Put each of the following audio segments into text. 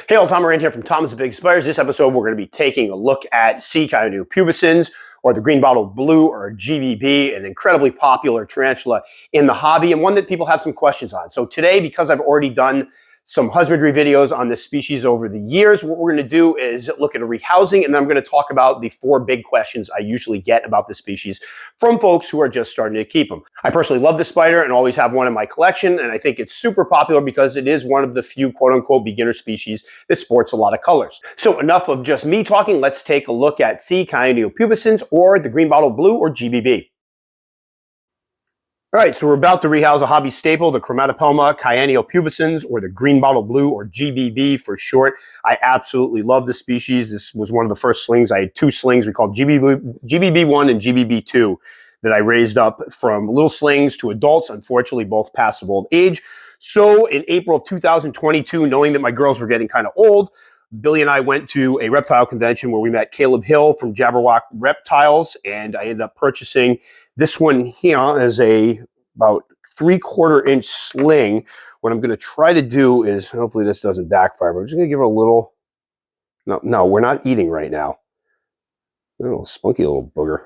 Hey all, Tom Moran here from Tom's Big Spiders. This episode we're going to be taking a look at cyaneopubescens, or the green bottle blue, or GBB, an incredibly popular tarantula in the hobby and one that people have some questions on. So today, because I've already done some husbandry videos on this species over the years, what we're going to do is look at a rehousing, and then I'm going to talk about the 4 big questions I usually get about this species from folks who are just starting to keep them. I personally love this spider and always have one in my collection, and I think it's super popular because it is one of the few quote-unquote beginner species that sports a lot of colors. So enough of just me talking, let's take a look at cyaneopubescens, or the green bottle blue, or GBB. All right, so we're about to rehouse a hobby staple, the Chromatopelma cyaneopubescens, or the green bottle blue, or GBB for short. I absolutely love this species. This was one of the first slings. I had 2 slings we called GBB1 and GBB2 that I raised up from little slings to adults, unfortunately both passed of old age. So in April of 2022, knowing that my girls were getting kind of old, Billy and I went to a reptile convention where we met Caleb Hill from Jabberwock Reptiles, and I ended up purchasing this one here as a about 3/4 inch sling. What I'm going to try to do is, hopefully this doesn't backfire, but I'm just going to give her a little, no, we're not eating right now. A little spunky little booger.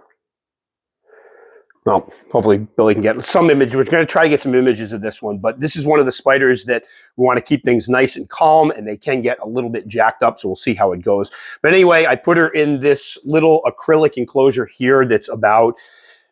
Well, hopefully Billy can get some image. We're going to try to get some images of this one, but this is one of the spiders that we want to keep things nice and calm, and they can get a little bit jacked up, so we'll see how it goes. But anyway, I put her in this little acrylic enclosure here that's about,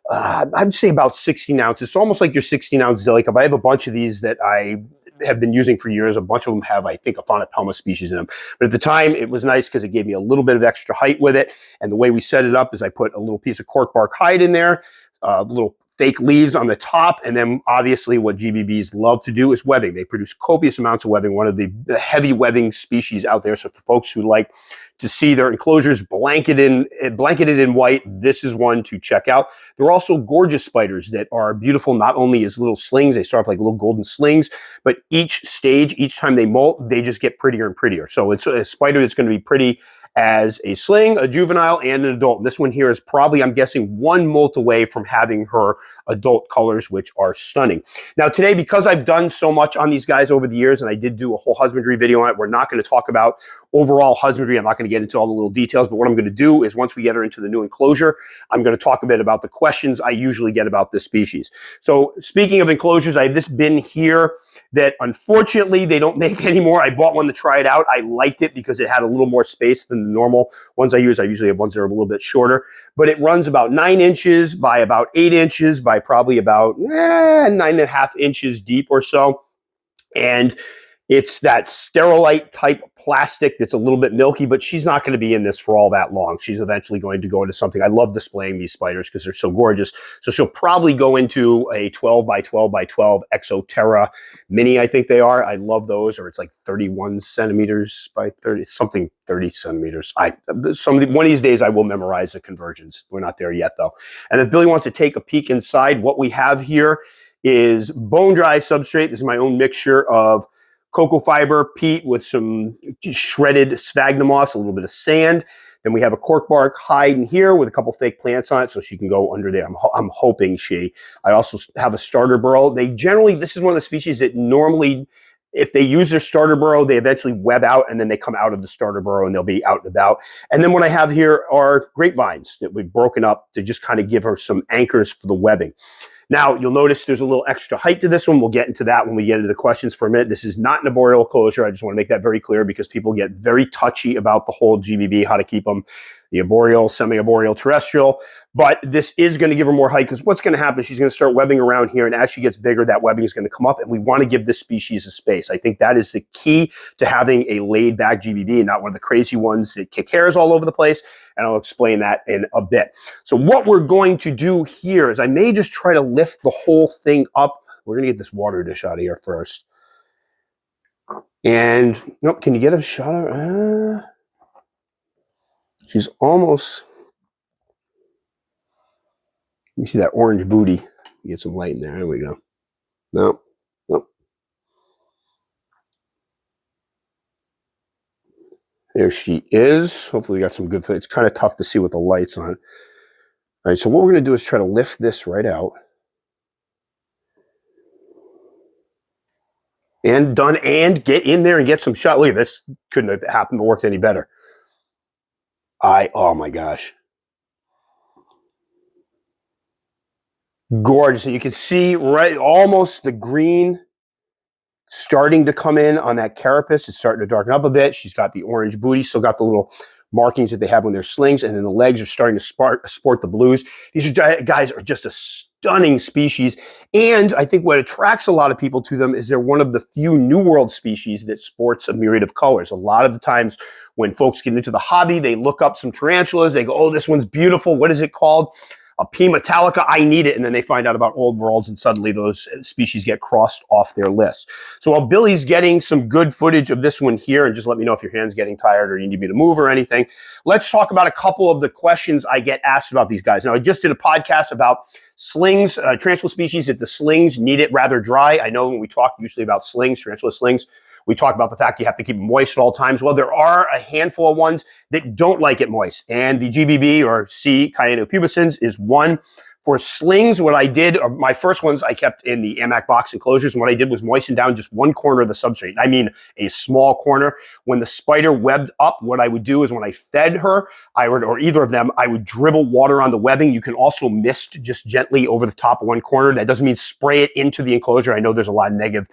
I'd say about 16 ounces. It's almost like your 16-ounce deli cup. I have a bunch of these that I have been using for years. A bunch of them have, I think, a Faunopelma species in them. But at the time, it was nice because it gave me a little bit of extra height with it. And the way we set it up is I put a little piece of cork bark hide in there, little fake leaves on the top, and then obviously what GBBs love to do is webbing. They produce copious amounts of webbing, one of the heavy webbing species out there. So for folks who like to see their enclosures blanketed in white, this is one to check out. There are also gorgeous spiders that are beautiful, not only as little slings, they start off like little golden slings, but each stage, each time they molt, they just get prettier and prettier. So it's a spider that's going to be pretty as a sling, a juvenile, and an adult. And this one here is probably, I'm guessing, 1 molt away from having her adult colors, which are stunning. Now today, because I've done so much on these guys over the years, and I did do a whole husbandry video on it, we're not going to talk about overall husbandry. I'm not going to get into all the little details, but what I'm going to do is, once we get her into the new enclosure, I'm going to talk a bit about the questions I usually get about this species. So speaking of enclosures, I have this bin here that unfortunately they don't make anymore. I bought one to try it out. I liked it because it had a little more space than the normal ones I use. I usually have ones that are a little bit shorter, but it runs about 9 inches by about 8 inches by probably about 9.5 inches deep or so. And it's that sterilite type plastic that's a little bit milky, but she's not going to be in this for all that long. She's eventually going to go into something. I love displaying these spiders because they're so gorgeous. So she'll probably go into a 12 by 12 by 12 Exoterra mini, I think they are. I love those, or it's like 31 centimeters by 30, something 30 centimeters. One of these days I will memorize the conversions. We're not there yet though. And if Billy wants to take a peek inside, what we have here is bone dry substrate. This is my own mixture of cocoa fiber, peat with some shredded sphagnum moss, a little bit of sand. Then we have a cork bark hide in here with a couple fake plants on it, so she can go under there. I'm hoping she. I also have a starter burrow. They generally, this is one of the species that normally, if they use their starter burrow, they eventually web out, and then they come out of the starter burrow and they'll be out and about. And then what I have here are grapevines that we've broken up to just kind of give her some anchors for the webbing. Now, you'll notice there's a little extra height to this one. We'll get into that when we get into the questions for a minute. This is not an arboreal closure. I just want to make that very clear because people get very touchy about the whole GBB, how to keep them, the arboreal, semi-arboreal, terrestrial. But this is going to give her more height, because what's going to happen, she's going to start webbing around here, and as she gets bigger, that webbing is going to come up, and we want to give this species a space. I think that is the key to having a laid-back GBB and not one of the crazy ones that kick hairs all over the place, and I'll explain that in a bit. So what we're going to do here is I may just try to lift the whole thing up. We're going to get this water dish out of here first. And, nope, can you get a shot of her? She's almost... You see that orange booty? Get some light in there. There we go. No. There she is. Hopefully we got some good. It's kind of tough to see with the lights on. All right, so what we're going to do is try to lift this right out. And done, and get in there and get some shot. Look at this. Couldn't have happened to work any better. Oh my gosh. Gorgeous. And you can see right almost the green starting to come in on that carapace. It's starting to darken up a bit. She's got the orange booty, still got the little markings that they have when they're slings, and then the legs are starting to sport the blues. These guys are just a stunning species, and I think what attracts a lot of people to them is they're one of the few New World species that sports a myriad of colors. A lot of the times when folks get into the hobby, they look up some tarantulas, they go, oh, this one's beautiful, what is it called? A P. metallica, I need it. And then they find out about old worlds, and suddenly those species get crossed off their list. So while Billy's getting some good footage of this one here, and just let me know if your hand's getting tired or you need me to move or anything, let's talk about a couple of the questions I get asked about these guys. Now, I just did a podcast about slings, tarantula species that the slings need it rather dry. I know when we talk usually about slings, tarantula slings, we talk about the fact you have to keep them moist at all times. Well, there are a handful of ones that don't like it moist. And the GBB or cyaneopubescens is one. For slings, what I did, my first ones I kept in the AMAC box enclosures, and what I did was moisten down just one corner of the substrate. I mean, a small corner. When the spider webbed up, what I would do is when I fed her, or either of them, I would dribble water on the webbing. You can also mist just gently over the top of one corner. That doesn't mean spray it into the enclosure. I know there's a lot of negative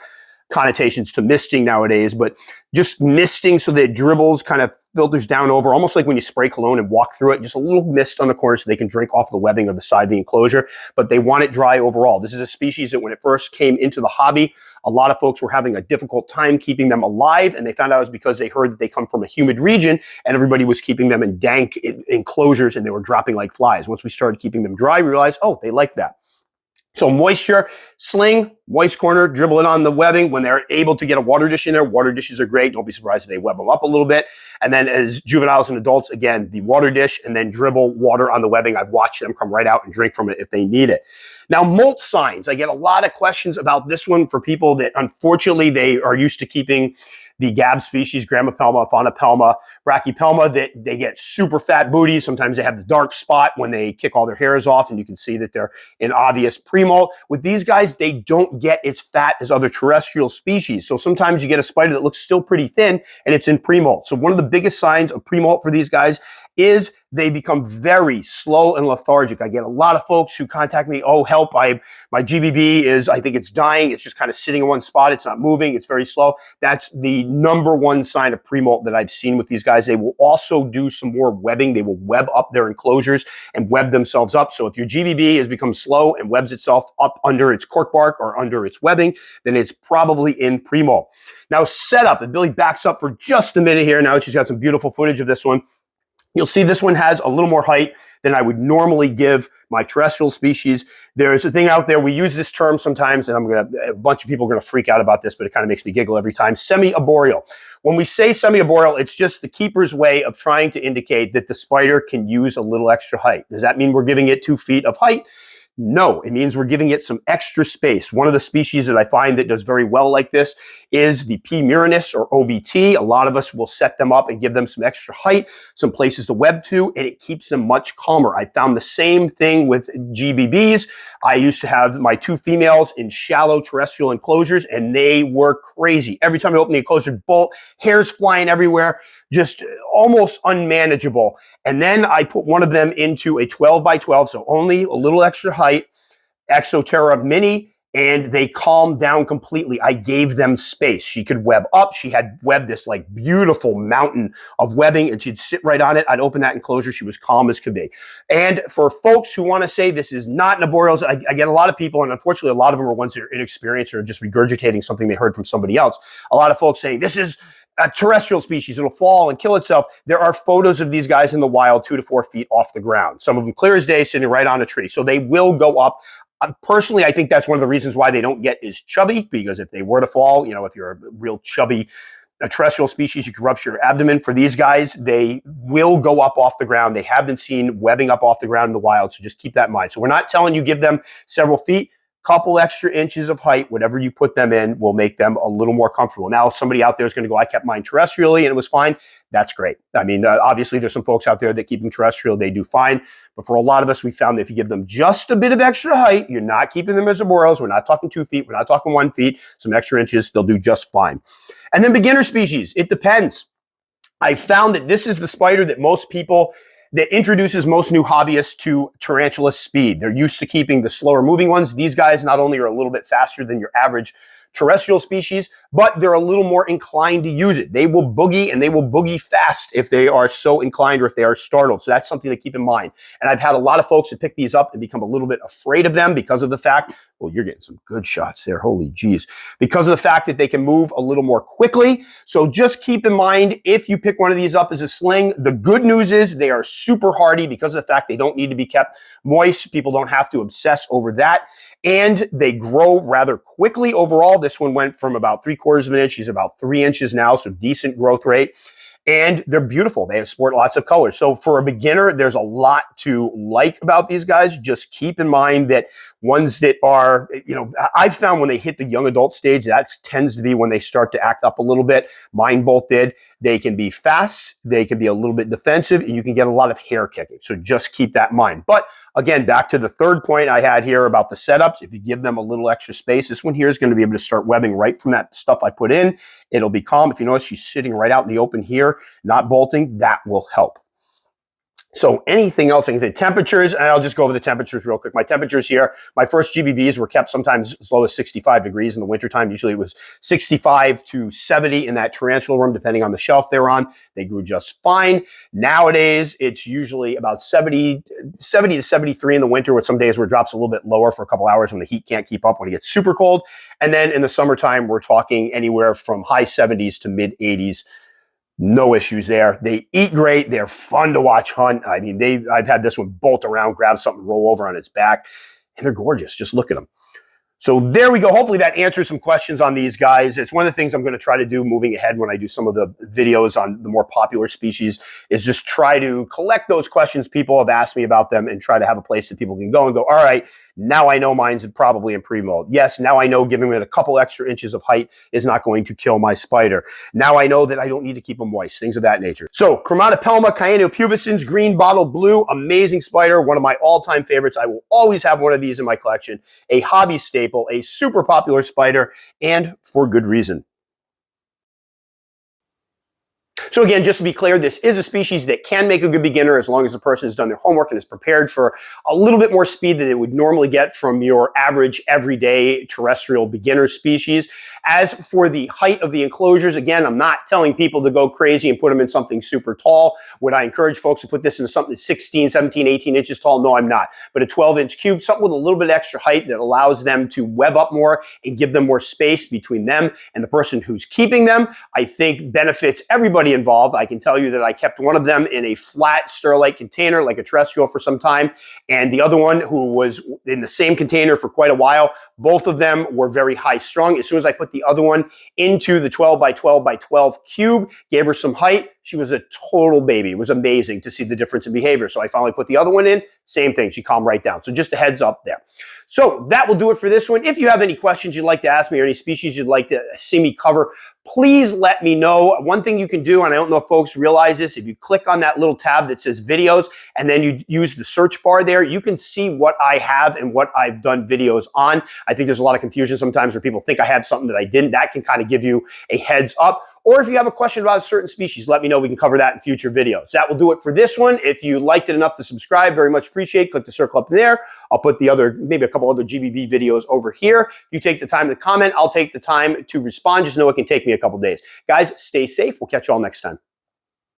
connotations to misting nowadays, but just misting so that it dribbles, kind of filters down over, almost like when you spray cologne and walk through it, just a little mist on the corner so they can drink off the webbing or the side of the enclosure, but they want it dry overall. This is a species that when it first came into the hobby, a lot of folks were having a difficult time keeping them alive, and they found out it was because they heard that they come from a humid region and everybody was keeping them in dank enclosures and they were dropping like flies. Once we started keeping them dry, we realized, oh, they like that. So moisture, sling, moist corner, dribble it on the webbing. When they're able to get a water dish in there, water dishes are great. Don't be surprised if they web them up a little bit. And then as juveniles and adults, again, the water dish and then dribble water on the webbing. I've watched them come right out and drink from it if they need it. Now, molt signs. I get a lot of questions about this one for people that unfortunately they are used to keeping the gab species, Gramopelma, Faunopelma, Brachypelma, that they get super fat booties. Sometimes they have the dark spot when they kick all their hairs off, and you can see that they're an obvious premolt. With these guys, they don't get as fat as other terrestrial species. So sometimes you get a spider that looks still pretty thin, and it's in premolt. So one of the biggest signs of premolt for these guys is they become very slow and lethargic. I get a lot of folks who contact me, oh, help, my GBB is, I think it's dying. It's just kind of sitting in one spot. It's not moving. It's very slow. That's the number one sign of premolt that I've seen with these guys. They will also do some more webbing. They will web up their enclosures and web themselves up. So if your GBB has become slow and webs itself up under its cork bark or under its webbing, then it's probably in premolt. Now, setup, and Billy backs up for just a minute here. Now that she's got some beautiful footage of this one. You'll see this one has a little more height than I would normally give my terrestrial species. There's a thing out there, we use this term sometimes, and a bunch of people are gonna freak out about this, but it kind of makes me giggle every time, semi-arboreal. When we say semi-arboreal, it's just the keeper's way of trying to indicate that the spider can use a little extra height. Does that mean we're giving it 2 feet of height? No, it means we're giving it some extra space. One of the species that I find that does very well like this is the P. murinus or OBT. A lot of us will set them up and give them some extra height, some places to web to, and it keeps them much calmer. I found the same thing with GBBs. I used to have my 2 females in shallow terrestrial enclosures, and they were crazy. Every time I open the enclosure, bolt, hairs flying everywhere, just almost unmanageable. And then I put one of them into a 12 by 12, so only a little extra height, Exoterra Mini, and they calmed down completely. I gave them space. She could web up. She had webbed this like beautiful mountain of webbing, and she'd sit right on it. I'd open that enclosure. She was calm as could be. And for folks who want to say this is not an arboreal, I get a lot of people, and unfortunately a lot of them are ones that are inexperienced or just regurgitating something they heard from somebody else. A lot of folks saying this is a terrestrial species, it'll fall and kill itself. There are photos of these guys in the wild 2 to 4 feet off the ground. Some of them clear as day, sitting right on a tree. So they will go up. Personally, I think that's one of the reasons why they don't get as chubby, because if they were to fall, you know, if you're a real chubby terrestrial species, you can rupture your abdomen. For these guys, they will go up off the ground. They have been seen webbing up off the ground in the wild, so just keep that in mind. So we're not telling you give them several feet. couple extra inches of height, whatever you put them in, will make them a little more comfortable. Now, if somebody out there is going to go, I kept mine terrestrially and it was fine. That's great. I mean, obviously there's some folks out there that keep them terrestrial. They do fine. But for a lot of us, we found that if you give them just a bit of extra height, you're not keeping them as arboreals. We're not talking 2 feet. We're not talking 1 feet. Some extra inches, they'll do just fine. And then beginner species, it depends. I found that this is the spider that most people, that introduces most new hobbyists to tarantula speed. They're used to keeping the slower moving ones. These guys not only are a little bit faster than your average terrestrial species, but they're a little more inclined to use it. They will boogie, and they will boogie fast if they are so inclined or if they are startled. So that's something to keep in mind. And I've had a lot of folks that pick these up and become a little bit afraid of them because of the fact, well, you're getting some good shots there. Holy geez. Because of the fact that they can move a little more quickly. So just keep in mind, if you pick one of these up as a sling, the good news is they are super hardy because of the fact they don't need to be kept moist. People don't have to obsess over that. And they grow rather quickly overall. This one went from about 3/4 of an inch. He's about 3 inches now, so decent growth rate. And they're beautiful. They sport lots of colors. So for a beginner, there's a lot to like about these guys. Just keep in mind that ones that are, you know, I've found when they hit the young adult stage, that tends to be when they start to act up a little bit. Mine both did. They can be fast. They can be a little bit defensive, and you can get a lot of hair kicking. So just keep that in mind. But again, back to the third point I had here about the setups. If you give them a little extra space, this one here is going to be able to start webbing right from that stuff I put in. It'll be calm. If you notice, she's sitting right out in the open here, not bolting. That will help. So anything else, anything, temperatures, and I'll just go over the temperatures real quick. My temperatures here, my first GBBs were kept sometimes as low as 65 degrees in the wintertime. Usually it was 65 to 70 in that tarantula room, depending on the shelf they were on. They grew just fine. Nowadays, it's usually about 70 to 73 in the winter, with some days where it drops a little bit lower for a couple hours when the heat can't keep up, when it gets super cold. And then in the summertime, we're talking anywhere from high 70s to mid 80s. No issues there. They eat great. They're fun to watch hunt. I mean, I've had this one bolt around, grab something, roll over on its back, and they're gorgeous. Just look at them. So there we go. Hopefully that answers some questions on these guys. It's one of the things I'm going to try to do moving ahead when I do some of the videos on the more popular species, is just try to collect those questions people have asked me about them and try to have a place that people can go and go, all right, now I know mine's probably in premolt. Yes, now I know giving it a couple extra inches of height is not going to kill my spider. Now I know that I don't need to keep them moist, things of that nature. So Chromatopelma cyaneopubescens, green bottled blue, amazing spider, one of my all-time favorites. I will always have one of these in my collection, a hobby staple, a super popular spider, and for good reason. So again, just to be clear, this is a species that can make a good beginner as long as the person has done their homework and is prepared for a little bit more speed than they would normally get from your average everyday terrestrial beginner species. As for the height of the enclosures, again, I'm not telling people to go crazy and put them in something super tall. Would I encourage folks to put this into something that's 16, 17, 18 inches tall? No, I'm not. But a 12-inch cube, something with a little bit extra height that allows them to web up more and give them more space between them and the person who's keeping them, I think benefits everybody involved. I can tell you that I kept one of them in a flat Sterlite container like a terrestrial for some time, and the other one who was in the same container for quite a while. Both of them were very high strung. As soon as I put the other one into the 12 by 12 by 12 cube, gave her some height, she was a total baby. It was amazing to see the difference in behavior. So I finally put the other one in, same thing, she calmed right down. So just a heads up there. So that will do it for this one. If you have any questions you'd like to ask me or any species you'd like to see me cover, please let me know. One thing you can do, and I don't know if folks realize this, if you click on that little tab that says videos and then you use the search bar there, you can see what I have and what I've done videos on. I think there's a lot of confusion sometimes where people think I had something that I didn't. That can kind of give you a heads up. Or if you have a question about a certain species, let me know. We can cover that in future videos. That will do it for this one. If you liked it enough to subscribe, very much appreciate. Click the circle up there. I'll put the other, maybe a couple other GBB videos over here. If you take the time to comment, I'll take the time to respond. Just know it can take me a couple days. Guys, stay safe. We'll catch you all next time.